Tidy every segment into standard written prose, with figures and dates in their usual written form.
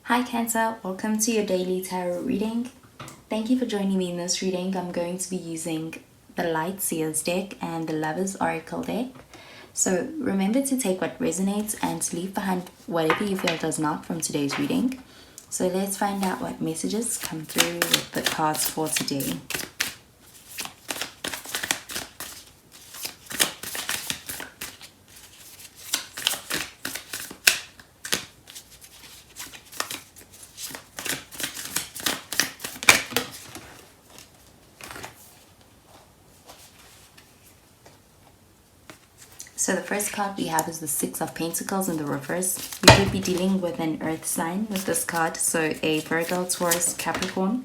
Hi Cancer, welcome to your daily tarot reading. Thank you for joining me in this reading. I'm going to be using the Light Seers deck and the Lover's Oracle deck. So remember to take what resonates and to leave behind whatever you feel does not from today's reading. So let's find out what messages come through with the cards for today. So the first card we have is the Six of Pentacles in the reverse. We could be dealing with an earth sign with this card. So a Virgo, Taurus, Capricorn.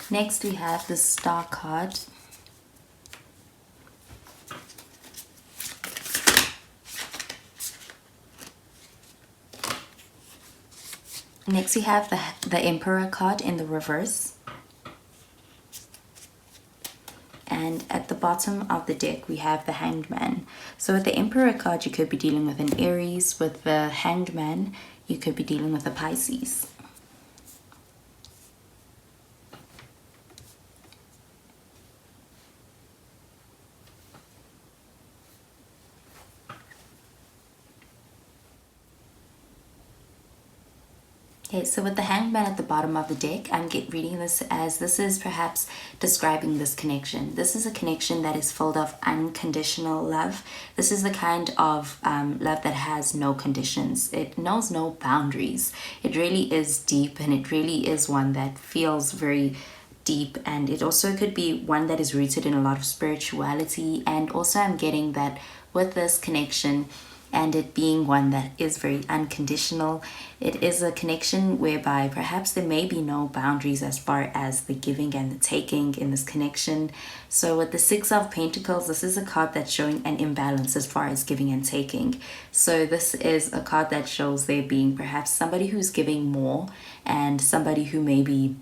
Next we have the Star card. Next we have the Emperor card in the reverse. And at the bottom of the deck we have the Hanged Man. So with the Emperor card you could be dealing with an Aries. With the Hanged Man you could be dealing with a Pisces. Okay, so with the Hanged Man at the bottom of the deck, I'm reading this as this is perhaps describing this connection. This is a connection that is full of unconditional love. This is the kind of love that has no conditions. It knows no boundaries. It really is deep, and it really is one that feels very deep, and it also could be one that is rooted in a lot of spirituality. And also I'm getting that with this connection, and it being one that is very unconditional, it is a connection whereby perhaps there may be no boundaries as far as the giving and the taking in this connection. So with the Six of Pentacles, this is a card that's showing an imbalance as far as giving and taking. So this is a card that shows there being perhaps somebody who's giving more and somebody who may be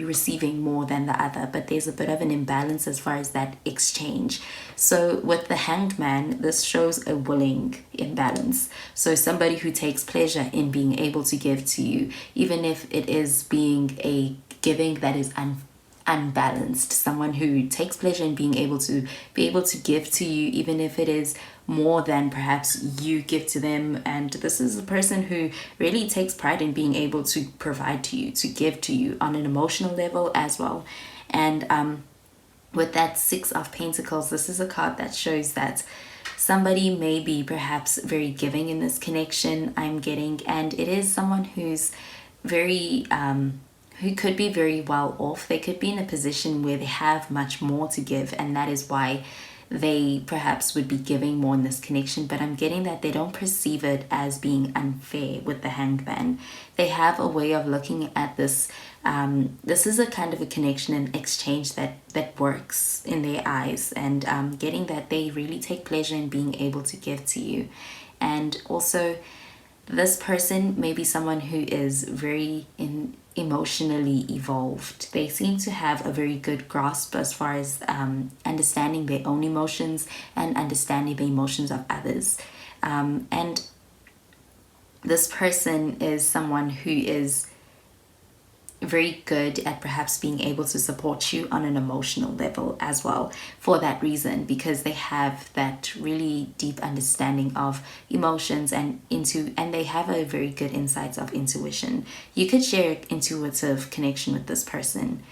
receiving more than the other, but there's a bit of an imbalance as far as that exchange. So with the Hanged Man, this shows a willing imbalance. So somebody who takes pleasure in being able to give to you, even if it is being a giving that is unbalanced. Someone who takes pleasure in being able to give to you, even if it is more than perhaps you give to them. And this is a person who really takes pride in being able to provide to you, to give to you on an emotional level as well. And with that Six of Pentacles, this is a card that shows that somebody may be perhaps very giving in this connection, I'm getting, and it is someone who's very who could be very well off. They could be in a position where they have much more to give, and that is why they perhaps would be giving more in this connection. But I'm getting that they don't perceive it as being unfair with the Hanged Man. They have a way of looking at this. This is a kind of a connection and exchange that works in their eyes, and getting that they really take pleasure in being able to give to you. And also this person may be someone who is very emotionally evolved. They seem to have a very good grasp as far as understanding their own emotions and understanding the emotions of others. And this person is someone who is very good at perhaps being able to support you on an emotional level as well, for that reason, because they have that really deep understanding of emotions and they have a very good insights of intuition. You could share an intuitive connection with this person,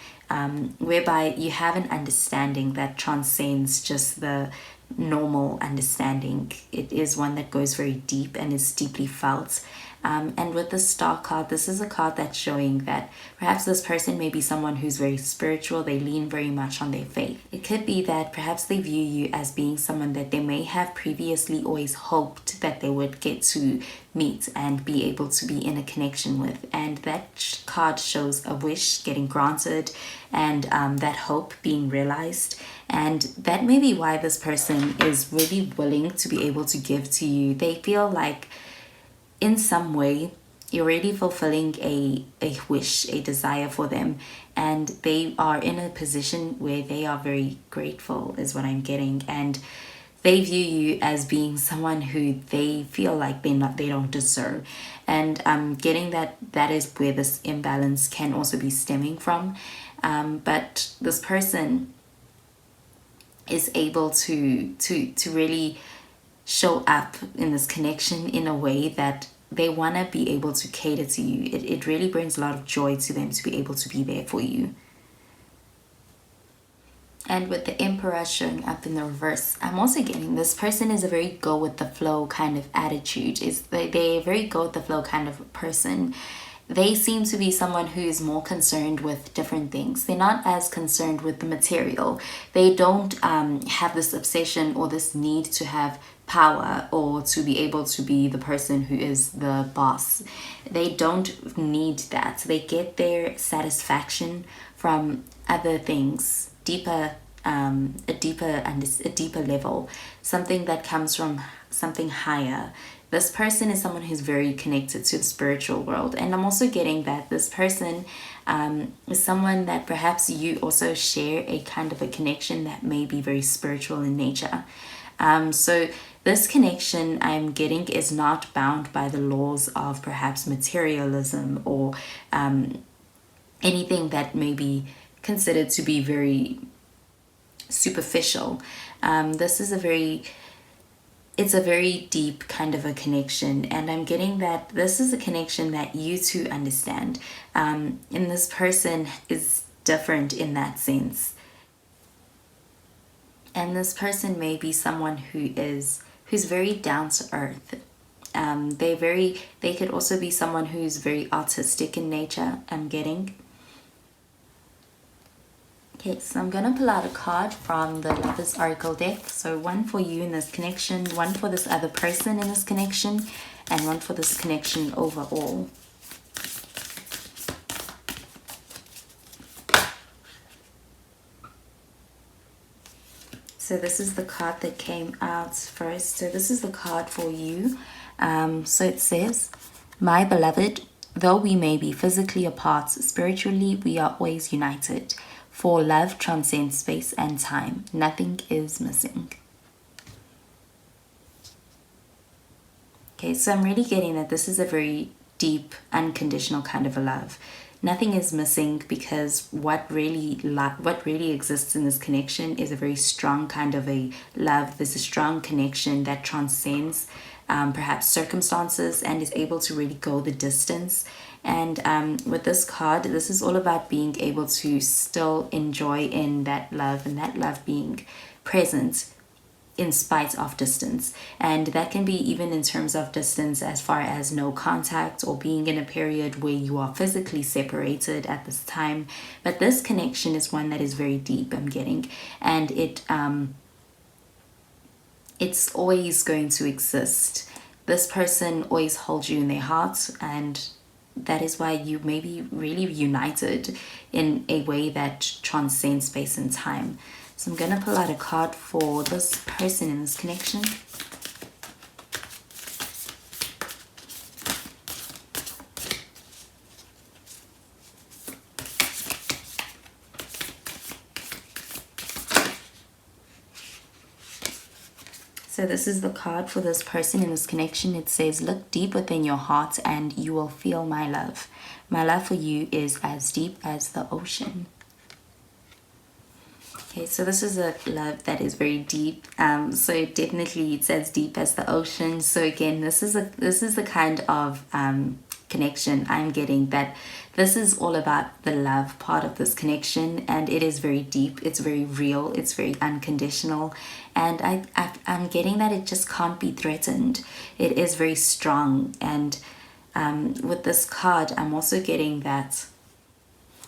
whereby you have an understanding that transcends just the normal understanding. It is one that goes very deep and is deeply felt. And with the Star card, this is a card that's showing that perhaps this person may be someone who's very spiritual. They lean very much on their faith. It could be that perhaps they view you as being someone that they may have previously always hoped that they would get to meet and be able to be in a connection with. And that card shows a wish getting granted, and that hope being realized. And that may be why this person is really willing to be able to give to you. They feel like in some way you're really fulfilling a wish, a desire for them, and they are in a position where they are very grateful is what I'm getting, and they view you as being someone who they feel like they don't deserve. And I'm getting that that is where this imbalance can also be stemming from. But this person is able to really show up in this connection in a way that they want to be able to cater to you. It really brings a lot of joy to them to be able to be there for you. And with the Emperor showing up in the reverse, I'm also getting this person is a very go with the flow kind of attitude. They're a very go with the flow kind of person. They seem to be someone who is more concerned with different things. They're not as concerned with the material. They don't have this obsession or this need to have power or to be able to be the person who is the boss. They don't need that. They get their satisfaction from other things, a deeper level, something that comes from something higher. This person is someone who's very connected to the spiritual world. And I'm also getting that this person is someone that perhaps you also share a kind of a connection that may be very spiritual in nature. So this connection I'm getting is not bound by the laws of perhaps materialism or anything that may be considered to be very superficial. This is it's a very deep kind of a connection, and I'm getting that this is a connection that you two understand, and this person is different in that sense. And this person may be someone who's very down to earth. They could also be someone who's very artistic in nature, I'm getting. Okay, so I'm going to pull out a card from the Lovers Oracle deck. So one for you in this connection, one for this other person in this connection, and one for this connection overall. So this is the card that came out first. So this is the card for you. So it says, "My beloved, though we may be physically apart, spiritually we are always united. For love transcends space and time. Nothing is missing." Okay, so I'm really getting that this is a very deep, unconditional kind of a love. Nothing is missing because what really exists in this connection is a very strong kind of a love. There's a strong connection that transcends perhaps circumstances and is able to really go the distance. And with this card, this is all about being able to still enjoy in that love, and that love being present in spite of distance. And that can be even in terms of distance as far as no contact or being in a period where you are physically separated at this time. But this connection is one that is very deep, I'm getting, and it's always going to exist. This person always holds you in their heart, and that is why you may be really united in a way that transcends space and time. So I'm going to pull out a card for this person in this connection. So this is the card for this person in this connection. It says, "Look deep within your heart and you will feel my love. My love for you is as deep as the ocean." Okay, so this is a love that is very deep. So definitely it's as deep as the ocean. So again, this is the kind of connection I'm getting, that this is all about the love part of this connection, and it is very deep, it's very real, it's very unconditional, and I'm getting that it just can't be threatened. It is very strong. And with this card, I'm also getting that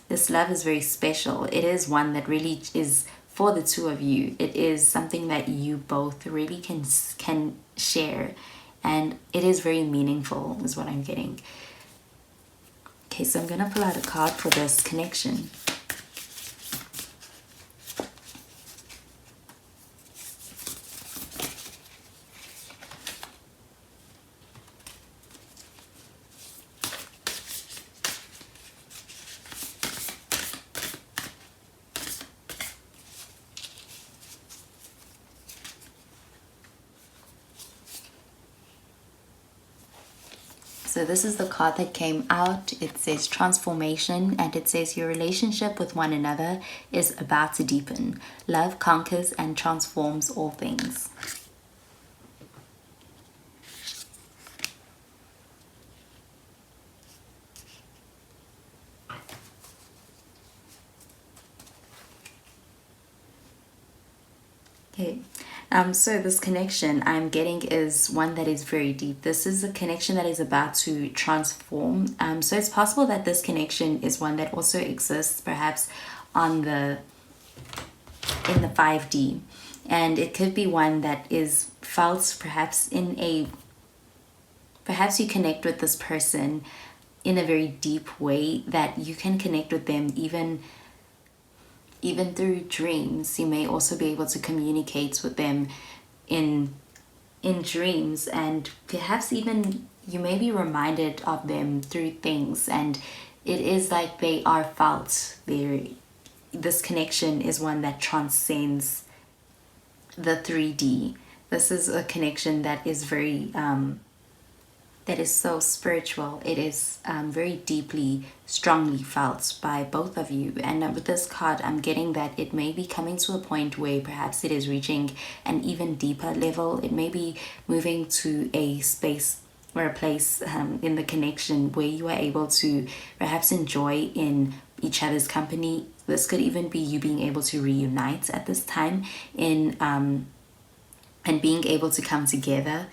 this love is very special. It is one that really is for the two of you. It is something that you both really can share, and it is very meaningful is what I'm getting. Okay, so I'm going to pull out a card for this connection. So this is the card that came out. It says transformation, and it says your relationship with one another is about to deepen. Love conquers and transforms all things. Okay. So this connection I'm getting is one that is very deep. This is a connection that is about to transform. So it's possible that this connection is one that also exists perhaps on in the 5D. And it could be one that is felt perhaps perhaps you connect with this person in a very deep way, that you can connect with them even through dreams. You may also be able to communicate with them in dreams, and perhaps even you may be reminded of them through things, and it is like they are felt. This connection is one that transcends the 3D. This is a connection that is very that is so spiritual. It is very deeply, strongly felt by both of you. And with this card, I'm getting that it may be coming to a point where perhaps it is reaching an even deeper level. It may be moving to a space or a place in the connection where you are able to perhaps enjoy in each other's company. This could even be you being able to reunite at this time in and being able to come together.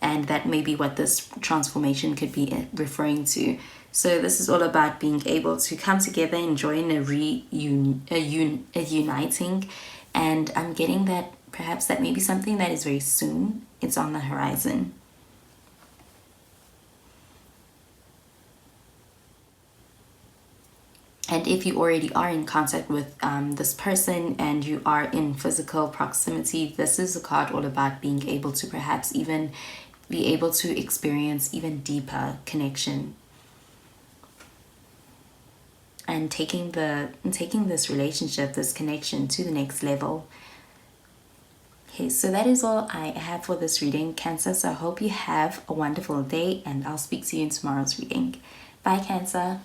And that may be what this transformation could be referring to. So this is all about being able to come together, enjoying a uniting. And I'm getting that perhaps that may be something that is very soon. It's on the horizon. And if you already are in contact with this person and you are in physical proximity, this is a card all about being able to perhaps even be able to experience even deeper connection and taking this relationship, this connection to the next level. Okay, so that is all I have for this reading, Cancer. So I hope you have a wonderful day, and I'll speak to you in tomorrow's reading. Bye, Cancer.